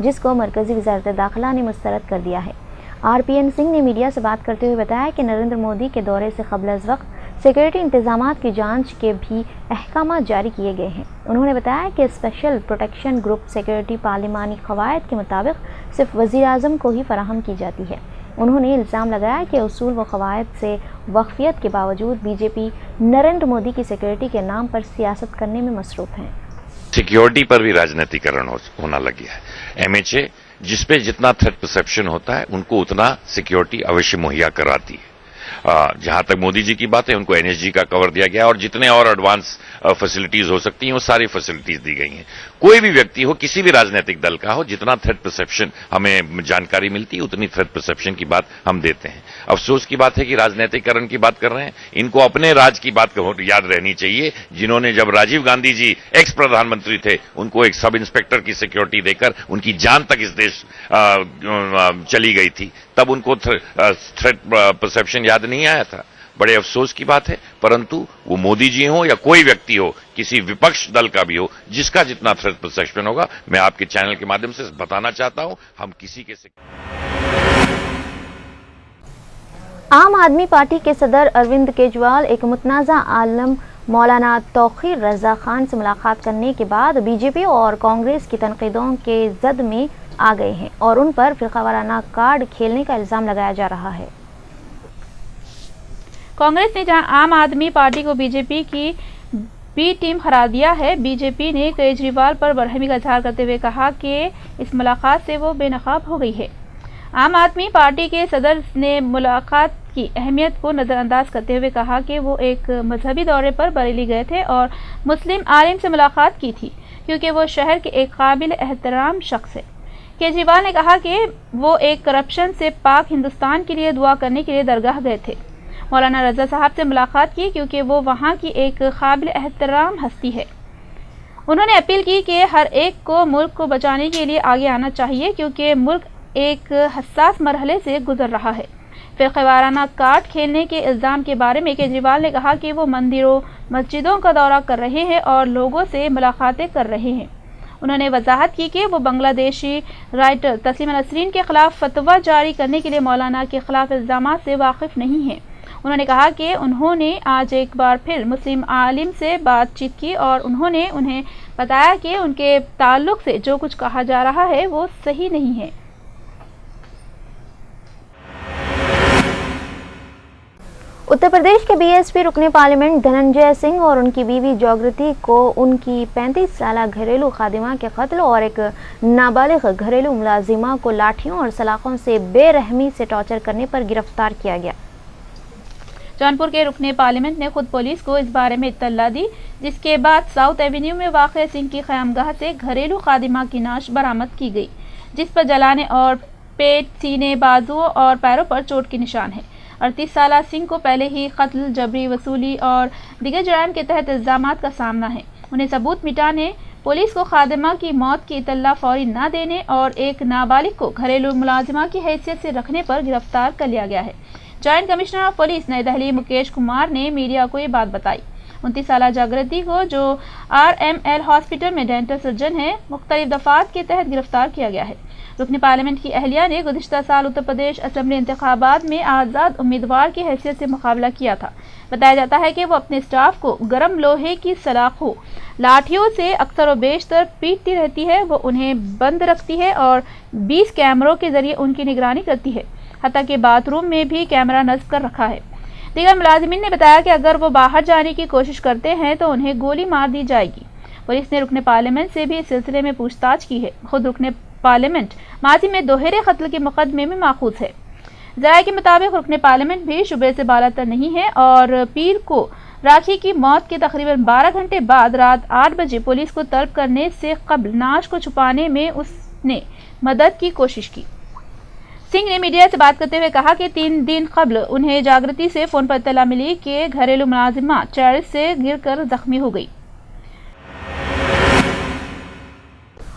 جس کو مرکزی وزارت داخلہ نے مسترد کر دیا ہے۔ RPN سنگھ نے میڈیا سے بات کرتے ہوئے بتایا کہ نریندر مودی کے دورے سے قبل از وقت سیکورٹی انتظامات کی جانچ کے بھی احکامات جاری کیے گئے ہیں۔ انہوں نے بتایا کہ اسپیشل پروٹیکشن گروپ سیکورٹی پارلیمانی قواعد کے مطابق صرف وزیر اعظم کو ہی فراہم کی جاتی ہے۔ انہوں نے الزام لگایا کہ اصول و قواعد سے واقفیت کے باوجود BJP نریندر مودی کی سیکورٹی کے نام پر سیاست کرنے میں مصروف ہیں۔ سیکیورٹی پر بھی راجنیتیکرن ہونا لگ گیا ہے۔ MHA جس پہ جتنا تھریٹ پرسپشن ہوتا ہے ان کو اتنا سیکیورٹی اوشیہ مہیا کراتی ہے۔ جہاں تک مودی جی کی بات ہے ان کو NSG کا کور دیا گیا اور جتنے اور ایڈوانس فیسلٹیز ہو سکتی ہیں وہ ساری فیسلٹیز دی گئی ہیں۔ کوئی بھی ویکتی ہو کسی بھی راجنیتک دل کا ہو جتنا تھریٹ پرسپشن ہمیں جانکاری ملتی ہے اتنی تھریٹ پرسپشن کی بات ہم دیتے ہیں۔ افسوس کی بات ہے کہ راجنیتیکرن کی بات کر رہے ہیں، ان کو اپنے راج کی بات یاد رہنی چاہیے جنہوں نے جب راجیو گاندھی جی ایکس پردھان منتری تھے ان کو ایک سب انسپیکٹر کی سیکیورٹی دے کر ان کی جان تک اس دیش چلی گئی تھی، تب ان کو تھریٹ پرسپشن یاد نہیں آیا تھا۔ بڑے افسوس کی بات ہے، پرنتو وہ مودی جی ہوں یا کوئی ویکتی ہو کسی وپکش دل کا بھی ہو جس کا جتنا تھریٹ پرسپشن ہوگا، میں آپ کے چینل کے مادھیم سے بتانا چاہتا ہوں ہم کسی کے عام آدمی پارٹی کے صدر اروند کیجریوال ایک متنازع عالم مولانا توقیر رضا خان سے ملاقات کرنے کے بعد BJP اور کانگریس کی تنقیدوں کے زد میں آ گئے ہیں اور ان پر فرقہ وارانہ کارڈ کھیلنے کا الزام لگایا جا رہا ہے۔ کانگریس نے جہاں عام آدمی پارٹی کو BJP کی بی ٹیم قرار دیا ہے، BJP نے کیجریوال پر برہمی کا اظہار کرتے ہوئے کہا کہ اس ملاقات سے وہ بے نقاب ہو گئی ہے۔ عام آدمی پارٹی کے صدر نے ملاقات کی اہمیت کو نظر انداز کرتے ہوئے کہا کہ وہ ایک مذہبی دورے پر بریلی گئے تھے اور مسلم عالم سے ملاقات کی تھی کیونکہ وہ شہر کے ایک قابل احترام شخص ہے۔ کیجریوال نے کہا کہ وہ ایک کرپشن سے پاک ہندوستان کے لیے دعا کرنے کے لیے درگاہ گئے تھے۔ مولانا رضا صاحب سے ملاقات کی کیونکہ وہ وہاں کی ایک قابل احترام ہستی ہے۔ انہوں نے اپیل کی کہ ہر ایک کو ملک کو بچانے کے لیے آگے آنا چاہیے کیونکہ ملک ایک حساس مرحلے سے گزر رہا ہے۔ فرقہ وارانہ کارڈ کھیلنے کے الزام کے بارے میں کیجریوال نے کہا کہ وہ مندروں مسجدوں کا دورہ کر رہے ہیں اور لوگوں سے ملاقاتیں کر رہے ہیں۔ انہوں نے وضاحت کی کہ وہ بنگلہ دیشی رائٹر تسلیمہ نسرین کے خلاف فتویٰ جاری کرنے کے لیے مولانا کے خلاف الزامات سے واقف نہیں ہیں۔ انہوں نے کہا کہ انہوں نے آج ایک بار پھر مسلم عالم سے بات چیت کی اور انہوں نے انہیں بتایا کہ ان کے تعلق سے جو کچھ کہا جا رہا ہے وہ صحیح نہیں ہے۔ اتر پردیش کے BSP رکن پارلیمنٹ دھننجے سنگھ اور ان کی بیوی جاگرتی کو ان کی 35 سالہ گھریلو خادمہ کے قتل اور ایک نابالغ گھریلو ملازمہ کو لاٹھیوں اور سلاخوں سے بے رحمی سے ٹارچر کرنے پر گرفتار کیا گیا۔ جونپور کے رکن پارلیمنٹ نے خود پولیس کو اس بارے میں اطلاع دی، جس کے بعد ساؤتھ ایونیو میں واقع سنگھ کی قیامگاہ سے گھریلو خادمہ کی نعش برآمد کی گئی، جس پر جلانے اور پیٹ، سینے، بازو اور پیروں پر چوٹ کے نشان ہیں۔ 38 سالہ سنگھ کو پہلے ہی قتل، جبری وصولی اور دیگر جرائم کے تحت الزامات کا سامنا ہے۔ انہیں ثبوت مٹانے، پولیس کو خادمہ کی موت کی اطلاع فوری نہ دینے اور ایک نابالغ کو گھریلو ملازمہ کی حیثیت سے رکھنے پر گرفتار کر لیا گیا ہے۔ جوائنٹ کمشنر آف پولیس نئی دہلی مکیش کمار نے میڈیا کو یہ بات بتائی۔ 29 سالہ جاگرتی کو جو RML ہاسپٹل میں ڈینٹل سرجن ہے، مختلف دفعات کے تحت گرفتار کیا گیا ہے۔ رکن پارلیمنٹ کی اہلیہ نے گزشتہ سال اتر پردیش اسمبلی انتخابات میں آزاد امیدوار کی حیثیت سے مقابلہ کیا تھا۔ بتایا جاتا ہے کہ وہ اپنے اسٹاف کو گرم لوہے کی سلاخوں، لاٹھیوں سے اکثر و بیشتر پیٹتی رہتی ہے۔ وہ انہیں بند رکھتی ہے اور 20 کیمروں کے ذریعے ان کی نگرانی کرتی ہے، حتیٰ کہ باتھ روم میں بھی کیمرہ نصب کر رکھا ہے۔ دیگر ملازمین نے بتایا کہ اگر وہ باہر جانے کی کوشش کرتے ہیں تو انہیں گولی مار دی جائے گی۔ پولیس نے رکن پارلیمنٹ سے بھی اس سلسلے میں پوچھ تاچھ کی ہے۔ خود رکن پارلیمنٹ ماضی میں دوہرے قتل کے مقدمے میں ماخوذ ہے۔ ذرائع کے مطابق رکن پارلیمنٹ بھی شبے سے بالاتر نہیں ہے اور پیر کو راکھی کی موت کے تقریباً 12 گھنٹے بعد رات 8 بجے پولیس کو طلب کرنے سے قبل نعش کو چھپانے میں اس نے مدد کی کوشش کی۔ سنگھ نے میڈیا سے بات کرتے ہوئے کہا کہ 3 دن قبل انہیں جاگرتی سے فون پر اطلاع ملی کہ گھریلو ملازمہ چیئر سے گر کر زخمی ہو گئی۔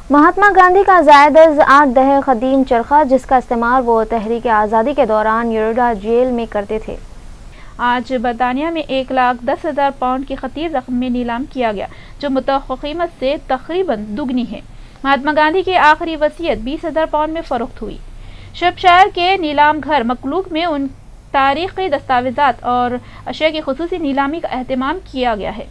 مہاتما گاندھی کا زائد از 8 دہائے قدیم چرخہ، جس کا استعمال وہ تحریک آزادی کے دوران یوڈا جیل میں کرتے تھے، آج برطانیہ میں 1,10,000 پاؤنڈ کی خطیر رقم میں نیلام کیا گیا، جو متوقع قیمت سے تقریباً دگنی ہے۔ مہاتما گاندھی کی آخری وصیت 20,000 پاؤنڈ میں فروخت ہوئی۔ شرپشائر کے نیلام گھر مکلوک میں ان تاریخی دستاویزات اور اشیاء کی خصوصی نیلامی کا اہتمام کیا گیا ہے۔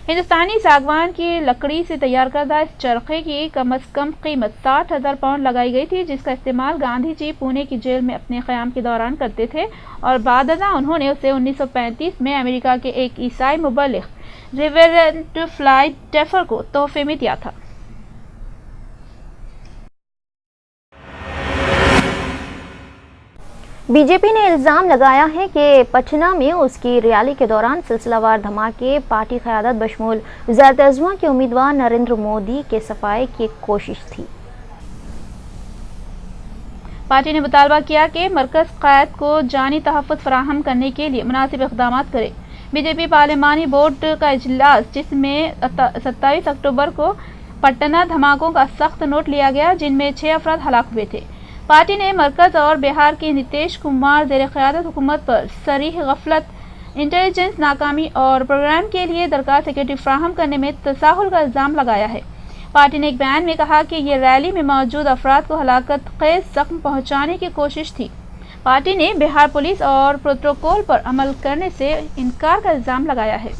ہندوستانی ساگوان کی لکڑی سے تیار کردہ اس چرخے کی کم از کم قیمت 60,000 پاؤنڈ لگائی گئی تھی، جس کا استعمال گاندھی جی پونے کی جیل میں اپنے قیام کے دوران کرتے تھے، اور بعد ازاں انہوں نے اسے 1935 میں امریکہ کے ایک عیسائی مبلغ ریورنڈ فلائٹ ٹیفر کو تحفے میں دیا تھا۔ بی جے پی نے الزام لگایا ہے کہ پٹنہ میں اس کی ریالی کے دوران سلسلہ وار دھماکے پارٹی قیادت بشمول وزارت عظمیٰ کے امیدوار نریندر مودی کے صفائی کی ایک کوشش تھی۔ پارٹی نے مطالبہ کیا کہ مرکز قائد کو جانی تحفظ فراہم کرنے کے لیے مناسب اقدامات کرے۔ بی جے پی پارلیمانی بورڈ کا اجلاس، جس میں 27 اکتوبر کو پٹنہ دھماکوں کا سخت نوٹ لیا گیا، جن میں 6 افراد ہلاک ہوئے تھے۔ پارٹی نے مرکز اور بہار کی نتیش کمار زیر قیادت حکومت پر صریح غفلت، انٹیلیجنس ناکامی اور پروگرام کے لیے درکار سیکورٹی فراہم کرنے میں تساہل کا الزام لگایا ہے۔ پارٹی نے ایک بیان میں کہا کہ یہ ریلی میں موجود افراد کو ہلاکت خیز زخم پہنچانے کی کوشش تھی۔ پارٹی نے بہار پولیس اور پروٹوکول پر عمل کرنے سے انکار کا الزام لگایا ہے۔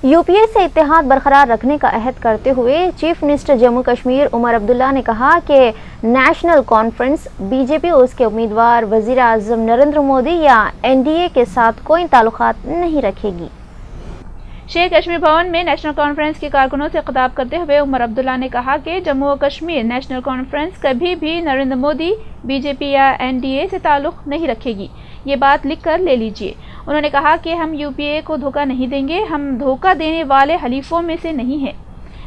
یو پی اے سے اتحاد برقرار رکھنے کا عہد کرتے ہوئے چیف منسٹر جموں کشمیر عمر عبداللہ نے کہا کہ نیشنل کانفرنس بی جے پی اس کے امیدوار وزیر اعظم نریندر مودی یا این ڈی اے کے ساتھ کوئی تعلقات نہیں رکھے گی۔ شیر کشمیر بھون میں نیشنل کانفرنس کے کارکنوں سے خطاب کرتے ہوئے عمر عبداللہ نے کہا کہ جموں و کشمیر نیشنل کانفرنس کبھی بھی نریندر مودی، بی جے پی یا این ڈی اے سے تعلق نہیں رکھے گی۔ یہ بات لکھ کر لے لیجئے۔ انہوں نے کہا کہ ہم یو پی اے کو دھوکہ نہیں دیں گے، ہم دھوکہ دینے والے حلیفوں میں سے نہیں ہیں۔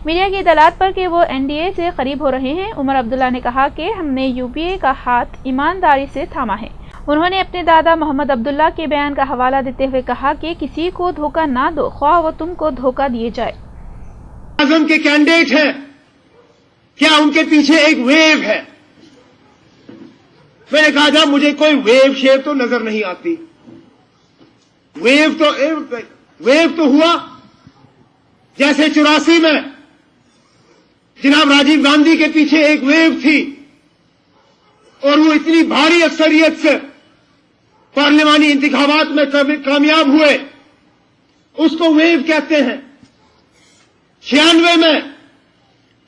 میڈیا کی اطلاعات پر کہ وہ این ڈی اے سے قریب ہو رہے ہیں، عمر عبداللہ نے کہا کہ ہم نے یو پی اے کا ہاتھ ایمانداری سے تھاما ہے۔ انہوں نے اپنے دادا محمد عبداللہ کے بیان کا حوالہ دیتے ہوئے کہا کہ کسی کو دھوکہ نہ دو، خواہ وہ تم کو دھوکہ دیے جائے۔ اعظم کے کینڈیڈیٹ ہیں، کیا ان کے پیچھے ایک ویو ہے؟ میں نے کہا تھا مجھے کوئی ویو شیپ تو نظر نہیں آتی۔ ویو تو ہوا جیسے 84 میں جناب راجیو گاندھی کے پیچھے ایک ویو تھی، اور وہ اتنی بھاری اکثریت سے پارلیمانی انتخابات میں کامیاب ہوئے، اس کو ویو کہتے ہیں۔ 96 میں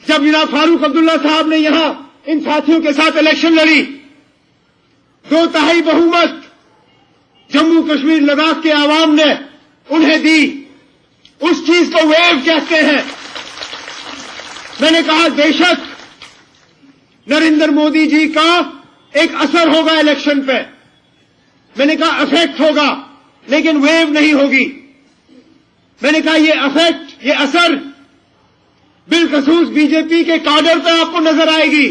جب جناب فاروق عبداللہ صاحب نے یہاں ان ساتھیوں کے ساتھ الیکشن لڑی، 2/3 بہومت جموں کشمیر لداخ کے عوام نے انہیں دی، اس چیز کو ویو کہتے ہیں۔ میں نے کہا بے شک نریندر مودی جی کا ایک اثر ہوگا الیکشن پہ، میں نے کہا افیکٹ ہوگا، لیکن ویو نہیں ہوگی۔ میں نے کہا یہ افیکٹ، یہ اثر بالخصوص بی جے پی کے کاڈر پہ آپ کو نظر آئے گی،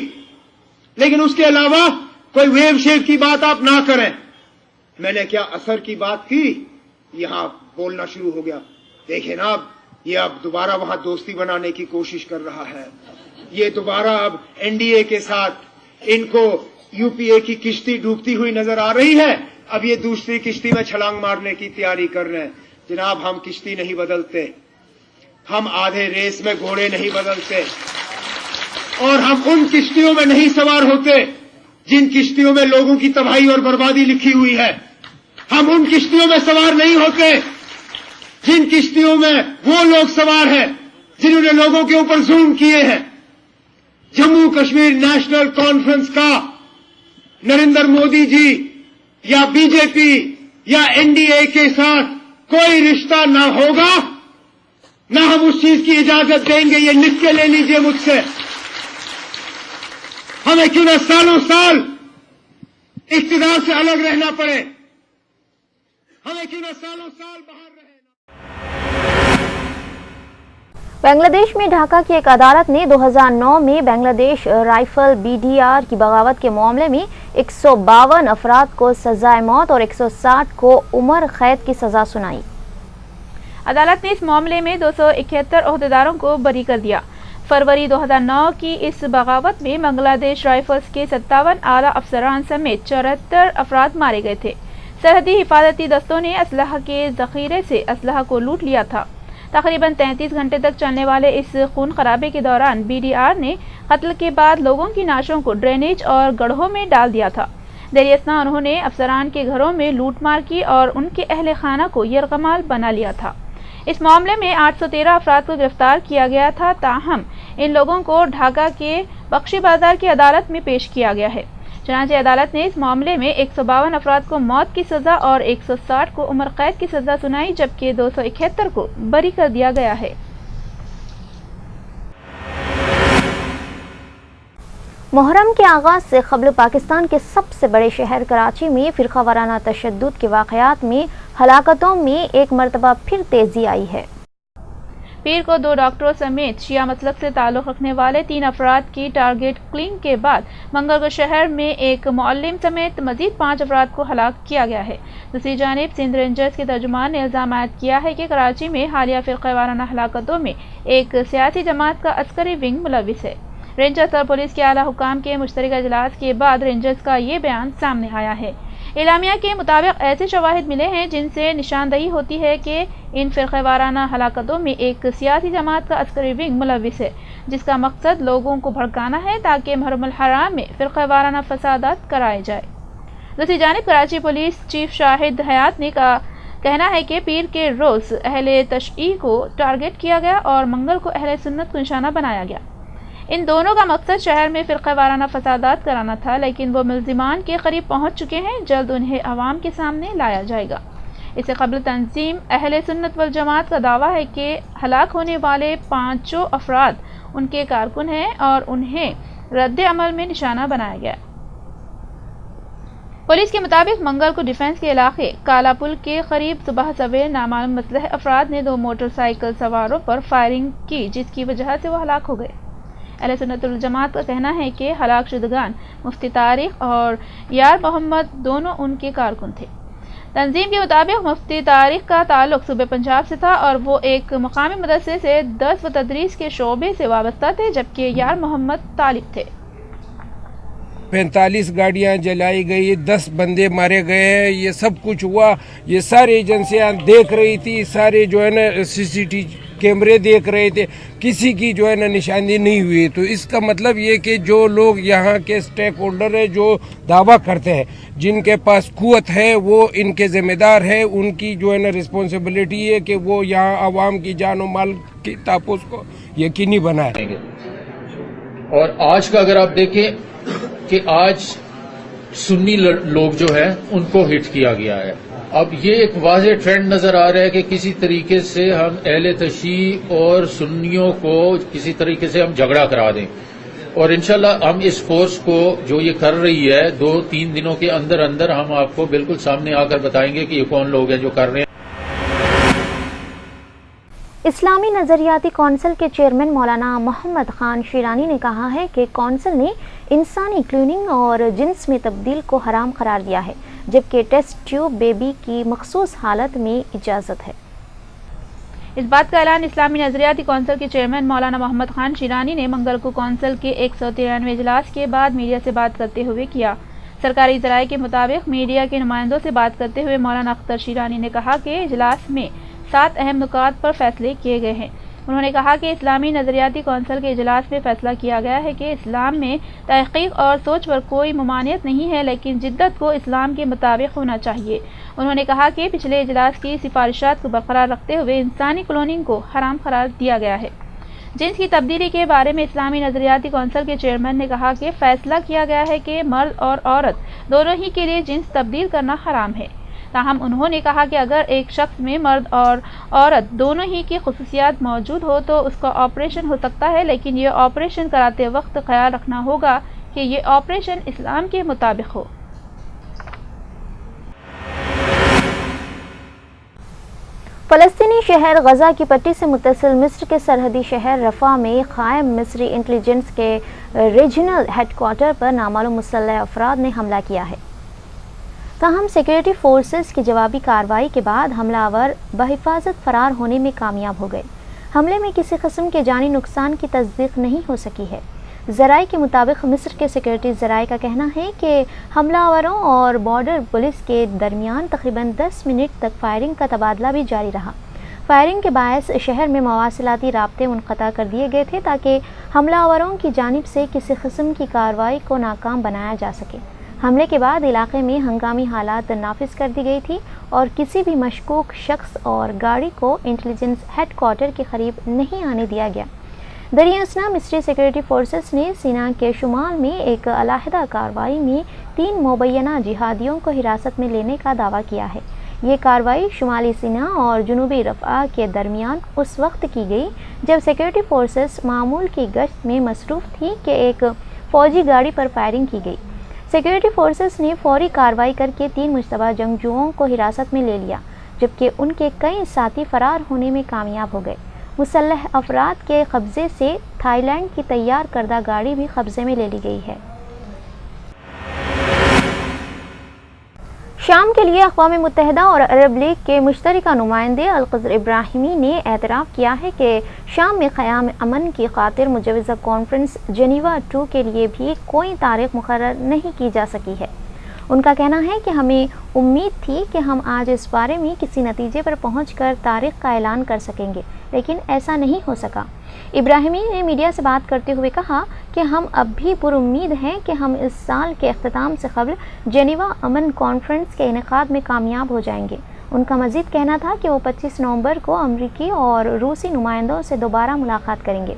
لیکن اس کے علاوہ کوئی ویو شیپ کی بات آپ نہ کریں۔ میں نے کیا اثر کی بات کی، یہاں بولنا شروع ہو گیا، دیکھیں نا یہ اب دوبارہ وہاں دوستی بنانے کی کوشش کر رہا ہے، یہ دوبارہ اب این ڈی اے کے ساتھ ان کو یو پی اے کی کشتی ڈوبتی ہوئی نظر آ رہی ہے، اب یہ دوسری کشتی میں چھلانگ مارنے کی تیاری کر رہے ہیں۔ جناب ہم کشتی نہیں بدلتے، ہم آدھے ریس میں گھوڑے نہیں بدلتے، اور ہم ان کشتیوں میں نہیں سوار ہوتے جن کشتیوں میں لوگوں کی تباہی اور بربادی لکھی ہوئی ہے۔ ہم ان کشتیوں میں سوار نہیں ہوتے جن کشتیوں میں وہ لوگ سوار ہیں جنہوں نے لوگوں کے اوپر ظلم کیے ہیں۔ جموں کشمیر نیشنل کانفرنس کا نریندر مودی جی یا بی جے پی یا این ڈی اے کے ساتھ کوئی رشتہ نہ ہوگا، نہ ہم اس چیز کی اجازت دیں گے، یہ لکھ کے لے لیجئے مجھ سے۔ ہمیں کیوں نہ سالوں سال اقتدار سے الگ رہنا پڑے، ہمیں کیوں نہ سالوں سال باہر رہنا۔ بنگلہ دیش میں ڈھاکہ کی ایک عدالت نے 2009 میں بنگلہ دیش رائفل بی ڈی آر کی بغاوت کے معاملے میں 152 افراد کو سزائے موت اور 160 کو عمر قید کی سزا سنائی۔ عدالت نے اس معاملے میں 271 عہدیداروں کو بری کر دیا۔ فروری 2009 کی اس بغاوت میں بنگلہ دیش رائفلز کے 57 اعلیٰ افسران سمیت 74 افراد مارے گئے تھے۔ سرحدی حفاظتی دستوں نے اسلحہ کے ذخیرے سے اسلحہ کو لوٹ لیا تھا تقریباً 33 گھنٹے تک چلنے والے اس خون خرابے کے دوران BDR نے قتل کے بعد لوگوں کی نعشوں کو ڈرینیج اور گڑھوں میں ڈال دیا تھا۔ دیر اثنا انہوں نے افسران کے گھروں میں لوٹ مار کی اور ان کے اہل خانہ کو یرغمال بنا لیا تھا۔ اس معاملے میں 813 افراد کو گرفتار کیا گیا تھا، تاہم ان لوگوں کو ڈھاکہ کے بخشی بازار کی عدالت میں پیش کیا گیا ہے۔ چنانچہ عدالت نے اس معاملے میں 152 افراد کو موت کی سزا اور 160 کو عمر قید کی سزا سنائی، جبکہ 271 کو بری کر دیا گیا ہے۔ محرم کے آغاز سے قبل پاکستان کے سب سے بڑے شہر کراچی میں فرقہ وارانہ تشدد کے واقعات میں ہلاکتوں میں ایک مرتبہ پھر تیزی آئی ہے۔ پیر کو 2 ڈاکٹروں سمیت شیعہ مسلک سے تعلق رکھنے والے 3 افراد کی ٹارگٹ کلنگ کے بعد منگل کو شہر میں ایک معلم سمیت مزید 5 افراد کو ہلاک کیا گیا ہے۔ دوسری جانب سندھ رینجرز کے ترجمان نے الزام عائد کیا ہے کہ کراچی میں حالیہ فرقہ وارانہ ہلاکتوں میں ایک سیاسی جماعت کا عسکری ونگ ملوث ہے۔ رینجرز اور پولیس کے اعلیٰ حکام کے مشترکہ اجلاس کے بعد رینجرز کا یہ بیان سامنے آیا ہے۔ اعلامیہ کے مطابق ایسے شواہد ملے ہیں جن سے نشاندہی ہوتی ہے کہ ان فرقہ وارانہ ہلاکتوں میں ایک سیاسی جماعت کا عسکری ونگ ملوث ہے، جس کا مقصد لوگوں کو بھڑکانا ہے تاکہ محرم الحرام میں فرقہ وارانہ فسادات کرائے جائے۔ دوسری جانب کراچی پولیس چیف شاہد حیات نے کہنا ہے کہ پیر کے روز اہل تشیع کو ٹارگٹ کیا گیا اور منگل کو اہل سنت کو نشانہ بنایا گیا۔ ان دونوں کا مقصد شہر میں فرقہ وارانہ فسادات کرانا تھا، لیکن وہ ملزمان کے قریب پہنچ چکے ہیں، جلد انہیں عوام کے سامنے لایا جائے گا۔ اس سے قبل تنظیم اہل سنت والجماعت کا دعویٰ ہے کہ ہلاک ہونے والے 5 افراد ان کے کارکن ہیں اور انہیں رد عمل میں نشانہ بنایا گیا۔ پولیس کے مطابق منگل کو ڈیفنس کے علاقے کالا پل کے قریب صبح سویر نامعلوم مسلح افراد نے 2 موٹر سائیکل سواروں پر فائرنگ کی، جس کی وجہ سے وہ ہلاک ہو گئے۔ اہل سنت والجماعت کا کہنا ہے کہ ہلاک شدگان مفتی طارق اور یار محمد دونوں ان کے کارکن تھے۔ تنظیم کے مطابق مفتی طارق کا تعلق صوبہ پنجاب سے تھا اور وہ ایک مقامی مدرسے سے درس و تدریس کے شعبے سے وابستہ تھے، جبکہ یار محمد طالب تھے۔ 45 گاڑیاں جلائی گئی، 10 بندے مارے گئے ہیں، یہ سب کچھ ہوا۔ یہ ساری ایجنسیاں دیکھ رہی تھی، سارے جو ہے نا CCTV کیمرے دیکھ رہے تھے، کسی کی جو ہے نا نشاندہی نہیں ہوئی۔ تو اس کا مطلب یہ کہ جو لوگ یہاں کے سٹیک ہولڈر ہیں، جو دعویٰ کرتے ہیں، جن کے پاس قوت ہے، وہ ان کے ذمہ دار ہے، ان کی جو ہے نا رسپانسبلٹی ہے کہ وہ یہاں عوام کی جان و مال کی تحفظ کو یقینی بنائیں گے۔ اور آج کا اگر آپ دیکھیں کہ آج سنی لوگ جو ہیں ان کو ہٹ کیا گیا ہے۔ اب یہ ایک واضح ٹرینڈ نظر آ رہا ہے کہ کسی طریقے سے ہم اہل تشیع اور سنیوں کو کسی طریقے سے ہم جھگڑا کرا دیں، اور انشاءاللہ ہم اس فورس کو جو یہ کر رہی ہے 2-3 دنوں کے اندر اندر ہم آپ کو بالکل سامنے آ کر بتائیں گے کہ یہ کون لوگ ہیں جو کر رہے ہیں۔ اسلامی نظریاتی کونسل کے چیئرمین مولانا محمد خان شیرانی نے کہا ہے کہ کونسل نے انسانی کلوننگ اور جنس میں تبدیل کو حرام قرار دیا ہے، جبکہ ٹیسٹ ٹیوب بیبی کی مخصوص حالت میں اجازت ہے۔ اس بات کا اعلان اسلامی نظریاتی کونسل کے چیئرمین مولانا محمد خان شیرانی نے منگل کو کونسل کے 193ویں اجلاس کے بعد میڈیا سے بات کرتے ہوئے کیا۔ سرکاری ذرائع کے مطابق میڈیا کے نمائندوں سے بات کرتے ہوئے مولانا اختر شیرانی نے کہا کہ اجلاس میں 7 اہم نکات پر فیصلے کیے گئے ہیں۔ انہوں نے کہا کہ اسلامی نظریاتی کونسل کے اجلاس میں فیصلہ کیا گیا ہے کہ اسلام میں تحقیق اور سوچ پر کوئی ممانعت نہیں ہے، لیکن جدت کو اسلام کے مطابق ہونا چاہیے۔ انہوں نے کہا کہ پچھلے اجلاس کی سفارشات کو برقرار رکھتے ہوئے انسانی کلوننگ کو حرام قرار دیا گیا ہے۔ جنس کی تبدیلی کے بارے میں اسلامی نظریاتی کونسل کے چیئرمین نے کہا کہ فیصلہ کیا گیا ہے کہ مرد اور عورت دونوں ہی کے لیے جنس تبدیل کرنا حرام ہے۔ تاہم انہوں نے کہا کہ اگر ایک شخص میں مرد اور عورت دونوں ہی کی خصوصیات موجود ہو تو اس کا آپریشن ہو سکتا ہے، لیکن یہ آپریشن کراتے وقت خیال رکھنا ہوگا کہ یہ آپریشن اسلام کے مطابق ہو۔ فلسطینی شہر غزہ کی پٹی سے متصل مصر کے سرحدی شہر رفح میں قائم مصری انٹیلیجنس کے ریجنل ہیڈ کوارٹر پر نامعلوم مسلح افراد نے حملہ کیا ہے۔ تاہم سیکورٹی فورسز کی جوابی کارروائی کے بعد حملہ آور بحفاظت فرار ہونے میں کامیاب ہو گئے۔ حملے میں کسی قسم کے جانی نقصان کی تصدیق نہیں ہو سکی ہے۔ ذرائع کے مطابق مصر کے سیکورٹی ذرائع کا کہنا ہے کہ حملہ آوروں اور بارڈر پولیس کے درمیان تقریباً 10 منٹ تک فائرنگ کا تبادلہ بھی جاری رہا۔ فائرنگ کے باعث شہر میں مواصلاتی رابطے منقطع کر دیے گئے تھے تاکہ حملہ آوروں کی جانب سے کسی قسم کی کارروائی کو ناکام بنایا جا سکے۔ حملے کے بعد علاقے میں ہنگامی حالات نافذ کر دی گئی تھی اور کسی بھی مشکوک شخص اور گاڑی کو انٹیلیجنس ہیڈ کوارٹر کے قریب نہیں آنے دیا گیا۔ دریا اثنا مصری سیکورٹی فورسز نے سینا کے شمال میں ایک علیحدہ کارروائی میں 3 مبینہ جہادیوں کو حراست میں لینے کا دعویٰ کیا ہے۔ یہ کارروائی شمالی سینا اور جنوبی رفح کے درمیان اس وقت کی گئی جب سیکورٹی فورسز معمول کی گشت میں مصروف تھی کہ ایک فوجی گاڑی پر فائرنگ کی گئی۔ سیکورٹی فورسز نے فوری کارروائی کر کے 3 مشتبہ جنگجوؤں کو حراست میں لے لیا جبکہ ان کے کئی ساتھی فرار ہونے میں کامیاب ہو گئے۔ مسلح افراد کے قبضے سے تھائی لینڈ کی تیار کردہ گاڑی بھی قبضے میں لے لی گئی ہے۔ شام کے لیے اقوام متحدہ اور عرب لیگ کے مشترکہ نمائندے القذر ابراہیمی نے اعتراف کیا ہے کہ شام میں قیام امن کی خاطر مجوزہ کانفرنس جنیوا 2 کے لیے بھی کوئی تاریخ مقرر نہیں کی جا سکی ہے۔ ان کا کہنا ہے کہ ہمیں امید تھی کہ ہم آج اس بارے میں کسی نتیجے پر پہنچ کر تاریخ کا اعلان کر سکیں گے، لیکن ایسا نہیں ہو سکا۔ ابراہیمی نے میڈیا سے بات کرتے ہوئے کہا کہ ہم اب بھی پر امید ہیں کہ ہم اس سال کے اختتام سے قبل جنیوا امن کانفرنس کے انعقاد میں کامیاب ہو جائیں گے۔ ان کا مزید کہنا تھا کہ وہ 25 نومبر کو امریکی اور روسی نمائندوں سے دوبارہ ملاقات کریں گے۔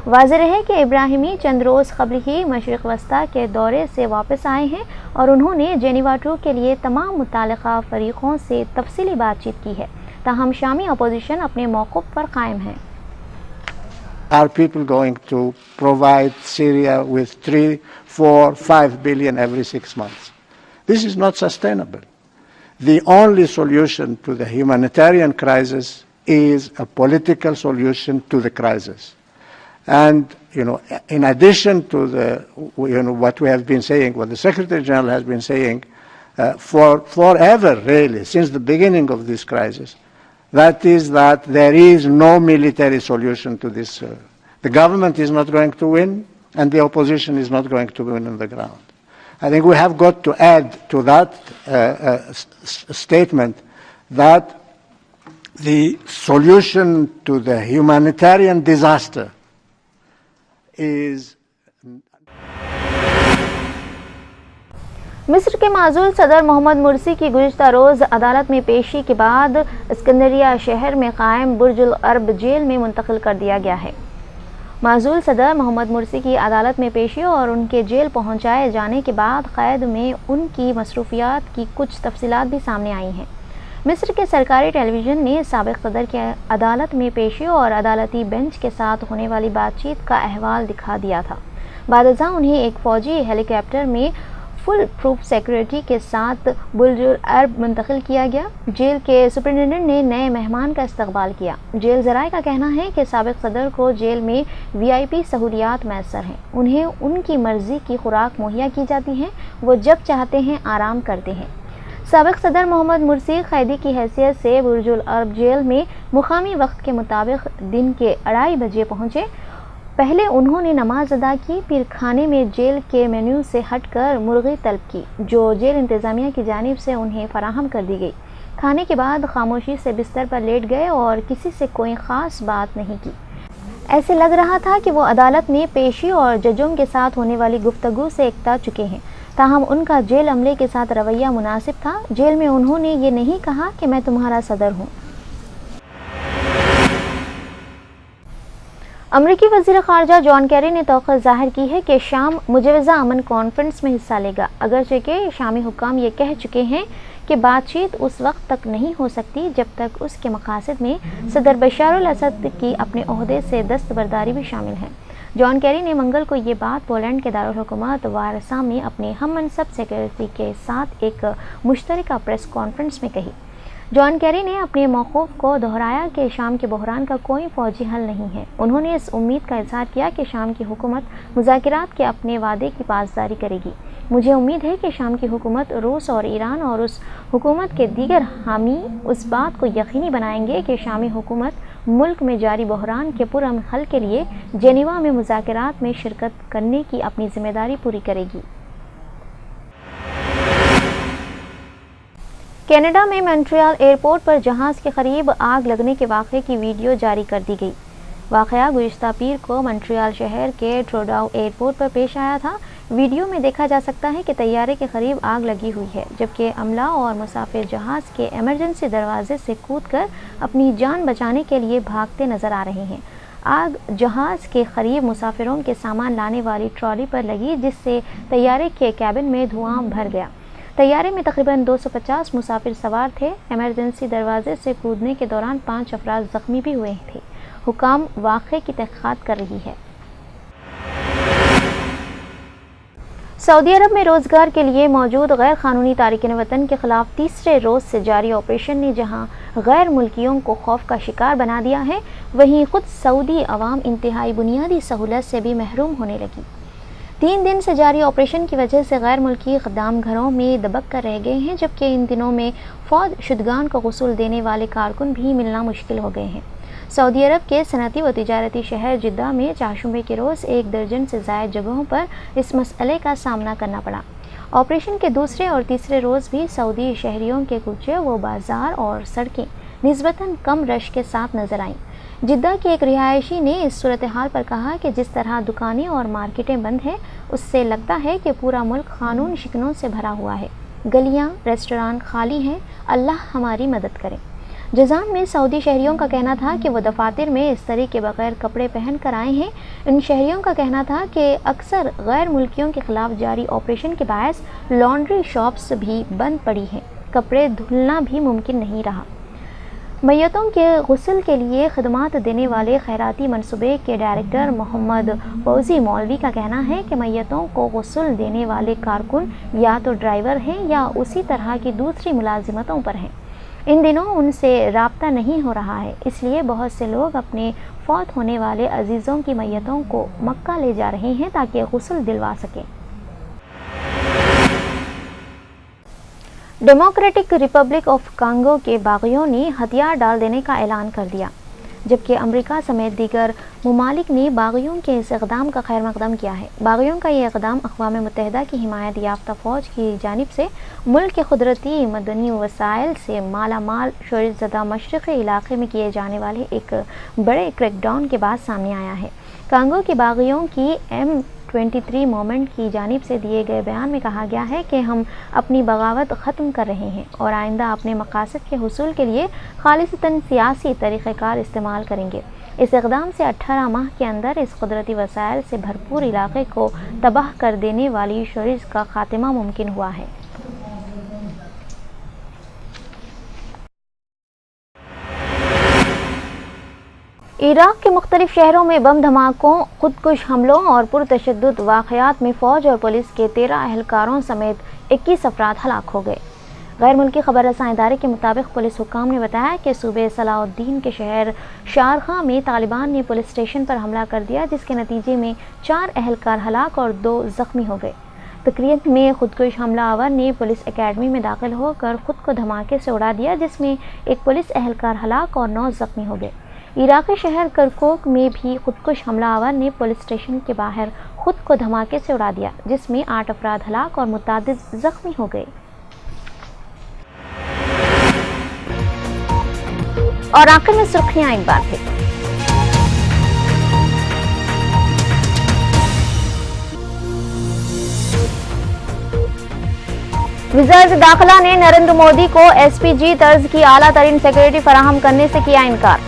واضح ہے کہ ابراہیمی چند روز قبل ہی مشرق وسطیٰ کے دورے سے واپس آئے ہیں اور انہوں نے جنیوا 2 کے لیے تمام متعلقہ فریقوں سے تفصیلی بات چیت کی ہے، تاہم شامی اپوزیشن اپنے موقف پر قائم ہے۔ Are people going to provide Syria with 3, 4, 5 billion every 6 months? This is not sustainable. The only solution to the humanitarian crisis is a political solution to the crisis. And, in addition to what we have been saying, what the Secretary General has been saying forever, really, since the beginning of this crisis, that is that there is no military solution to this. The government is not going to win, and the opposition is not going to win on the ground. I think we have got to add to that statement that the solution to the humanitarian disaster is مصر کے معزول صدر محمد مرسی کی گزشتہ روز عدالت میں پیشی کے بعد اسکندریہ شہر میں قائم برج العرب جیل میں منتقل کر دیا گیا ہے۔ معزول صدر محمد مرسی کی عدالت میں پیشی اور ان کے جیل پہنچائے جانے کے بعد قید میں ان کی مصروفیات کی کچھ تفصیلات بھی سامنے آئی ہیں۔ مصر کے سرکاری ٹیلی ویژن نے سابق صدر کی عدالت میں پیشی اور عدالتی بینچ کے ساتھ ہونے والی بات چیت کا احوال دکھا دیا تھا۔ بعد ازاں انہیں ایک فوجی ہیلی کاپٹر میں فل پروف سیکورٹی کے ساتھ برج العرب منتقل کیا گیا۔ جیل کے سپرنٹینڈنٹ نے نئے مہمان کا استقبال کیا۔ جیل ذرائع کا کہنا ہے کہ سابق صدر کو جیل میں VIP سہولیات میسر ہیں، انہیں ان کی مرضی کی خوراک مہیا کی جاتی ہے، وہ جب چاہتے ہیں آرام کرتے ہیں۔ سابق صدر محمد مرسی قیدی کی حیثیت سے برج العرب جیل میں مقامی وقت کے مطابق دن کے 2:30 بجے پہنچے۔ پہلے انہوں نے نماز ادا کی، پھر کھانے میں جیل کے مینیو سے ہٹ کر مرغی طلب کی جو جیل انتظامیہ کی جانب سے انہیں فراہم کر دی گئی۔ کھانے کے بعد خاموشی سے بستر پر لیٹ گئے اور کسی سے کوئی خاص بات نہیں کی۔ ایسے لگ رہا تھا کہ وہ عدالت میں پیشی اور ججوں کے ساتھ ہونے والی گفتگو سے اکتا چکے ہیں، تاہم ان کا جیل عملے کے ساتھ رویہ مناسب تھا۔ جیل میں انہوں نے یہ نہیں کہا کہ میں تمہارا صدر ہوں۔ امریکی وزیر خارجہ جان کیری نے توقع ظاہر کی ہے کہ شام مجوزہ امن کانفرنس میں حصہ لے گا، اگرچہ کہ شامی حکام یہ کہہ چکے ہیں کہ بات چیت اس وقت تک نہیں ہو سکتی جب تک اس کے مقاصد میں صدر بشار الاسد کی اپنے عہدے سے دستبرداری بھی شامل ہے۔ جان کیری نے منگل کو یہ بات پولینڈ کے دارالحکومت وارسا میں اپنے ہم منصب سیکرٹری کے ساتھ ایک مشترکہ پریس کانفرنس میں کہی۔ جان کیری نے اپنے موقف کو دہرایا کہ شام کے بحران کا کوئی فوجی حل نہیں ہے۔ انہوں نے اس امید کا اظہار کیا کہ شام کی حکومت مذاکرات کے اپنے وعدے کی پاسداری کرے گی۔ مجھے امید ہے کہ شام کی حکومت روس اور ایران اور اس حکومت کے دیگر حامی اس بات کو یقینی بنائیں گے کہ شامی حکومت ملک میں جاری بحران کے پرامن حل کے لیے جنیوا میں مذاکرات میں شرکت کرنے کی اپنی ذمہ داری پوری کرے گی۔ کینیڈا میں مونٹریال ایئرپورٹ پر جہاز کے قریب آگ لگنے کے واقعے کی ویڈیو جاری کر دی گئی۔ واقعہ گزشتہ پیر کو مونٹریال شہر کے ٹروڈاؤ ایئرپورٹ پر پیش آیا تھا۔ ویڈیو میں دیکھا جا سکتا ہے کہ طیارے کے قریب آگ لگی ہوئی ہے، جبکہ عملہ اور مسافر جہاز کے ایمرجنسی دروازے سے کود کر اپنی جان بچانے کے لیے بھاگتے نظر آ رہے ہیں۔ آگ جہاز کے قریب مسافروں کے سامان لانے والی ٹرالی پر لگی، جس سے طیارے کے کیبن میں دھواں بھر گیا۔ طیارے میں تقریباً 250 مسافر سوار تھے۔ ایمرجنسی دروازے سے کودنے کے دوران 5 افراد زخمی بھی ہوئے تھے۔ حکام واقعے کی تحقیقات کر رہی ہے۔ سعودی عرب میں روزگار کے لیے موجود غیر قانونی تارکین وطن کے خلاف تیسرے روز سے جاری آپریشن نے جہاں غیر ملکیوں کو خوف کا شکار بنا دیا ہے، وہیں خود سعودی عوام انتہائی بنیادی سہولت سے بھی محروم ہونے لگی۔ 3 دن سے جاری آپریشن کی وجہ سے غیر ملکی خدام گھروں میں دبک کر رہ گئے ہیں، جبکہ ان دنوں میں فوج شدگان کو غسل دینے والے کارکن بھی ملنا مشکل ہو گئے ہیں۔ سعودی عرب کے صنعتی و تجارتی شہر جدہ میں چہارشنبے کے روز 1 درجن سے زائد جگہوں پر اس مسئلے کا سامنا کرنا پڑا۔ آپریشن کے دوسرے اور تیسرے روز بھی سعودی شہریوں کے کوچے و بازار اور سڑکیں نسبتاً کم رش کے ساتھ نظر آئیں۔ جدہ کے ایک رہائشی نے اس صورتحال پر کہا کہ جس طرح دکانیں اور مارکیٹیں بند ہیں، اس سے لگتا ہے کہ پورا ملک قانون شکنوں سے بھرا ہوا ہے۔ گلیاں، ریسٹوران خالی ہیں، اللہ ہماری مدد کرے۔ جازان میں سعودی شہریوں کا کہنا تھا کہ وہ دفاتر میں استری کے بغیر کپڑے پہن کر آئے ہیں۔ ان شہریوں کا کہنا تھا کہ اکثر غیر ملکیوں کے خلاف جاری آپریشن کے باعث لانڈری شاپس بھی بند پڑی ہیں، کپڑے دھلنا بھی ممکن نہیں رہا۔ میتوں کے غسل کے لیے خدمات دینے والے خیراتی منصوبے کے ڈائریکٹر محمد فوزی مولوی کا کہنا ہے کہ میتوں کو غسل دینے والے کارکن یا تو ڈرائیور ہیں یا اسی طرح کی دوسری ملازمتوں پر ہیں۔ ان دنوں ان سے رابطہ نہیں ہو رہا ہے، اس لیے بہت سے لوگ اپنے فوت ہونے والے عزیزوں کی میتوں کو مکہ لے جا رہے ہیں تاکہ غسل دلوا سکیں۔ ڈیموکریٹک ریپبلک آف کانگو کے باغیوں نے ہتھیار ڈال دینے کا اعلان کر دیا، جبکہ امریکہ سمیت دیگر ممالک نے باغیوں کے اس اقدام کا خیر مقدم کیا ہے۔ باغیوں کا یہ اقدام اقوام متحدہ کی حمایت یافتہ فوج کی جانب سے ملک کے قدرتی مدنی وسائل سے مالا مال شورش زدہ مشرقی علاقے میں کیے جانے والے ایک بڑے کریک ڈاؤن کے بعد سامنے آیا ہے۔ کانگو کے باغیوں کی M23 موومنٹ کی جانب سے دیے گئے بیان میں کہا گیا ہے کہ ہم اپنی بغاوت ختم کر رہے ہیں اور آئندہ اپنے مقاصد کے حصول کے لیے خالصتاً سیاسی طریقہ کار استعمال کریں گے۔ اس اقدام سے 18 ماہ کے اندر اس قدرتی وسائل سے بھرپور علاقے کو تباہ کر دینے والی شورش کا خاتمہ ممکن ہوا ہے۔ عراق کے مختلف شہروں میں بم دھماکوں، خودکش حملوں اور پرتشدد واقعات میں فوج اور پولیس کے 13 اہلکاروں سمیت 21 افراد ہلاک ہو گئے۔ غیر ملکی خبر رساں ادارے کے مطابق پولیس حکام نے بتایا کہ صوبے صلاح الدین کے شہر شارقہ میں طالبان نے پولیس اسٹیشن پر حملہ کر دیا، جس کے نتیجے میں 4 اہلکار ہلاک اور 2 زخمی ہو گئے۔ تقریب میں خودکش حملہ آور نے پولیس اکیڈمی میں داخل ہو کر خود کو دھماکے سے اڑا دیا، جس میں ایک پولیس اہلکار ہلاک اور 9 زخمی ہو گئے۔ عراقی شہر کرکوک میں بھی خودکش حملہ آور نے پولیس اسٹیشن کے باہر خود کو دھماکے سے اڑا دیا، جس میں 8 افراد ہلاک اور متعدد زخمی ہو گئے۔ اور آخر میں سرخیاں ایک بار پھر۔ وزارت داخلہ نے نریندر مودی کو SPG طرز کی اعلیٰ ترین سیکورٹی فراہم کرنے سے کیا انکار۔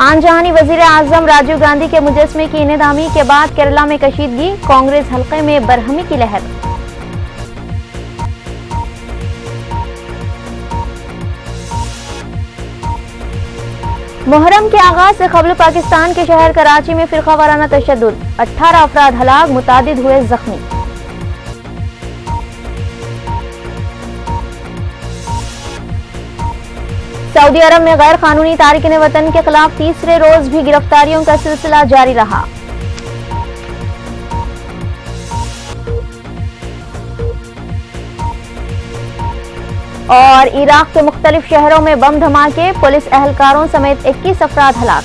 آن جہانی وزیر اعظم راجیو گاندھی کے مجسمے کی انہدامی کے بعد کیرالہ میں کشیدگی، کانگریس حلقے میں برہمی کی لہر۔ محرم کے آغاز سے قبل پاکستان کے شہر کراچی میں فرقہ وارانہ تشدد، 18 افراد ہلاک، متعدد ہوئے زخمی۔ سعودی عرب میں غیر قانونی تارکین وطن کے خلاف تیسرے روز بھی گرفتاریوں کا سلسلہ جاری رہا۔ اور عراق کے مختلف شہروں میں بم دھماکے، پولیس اہلکاروں سمیت 21 افراد ہلاک۔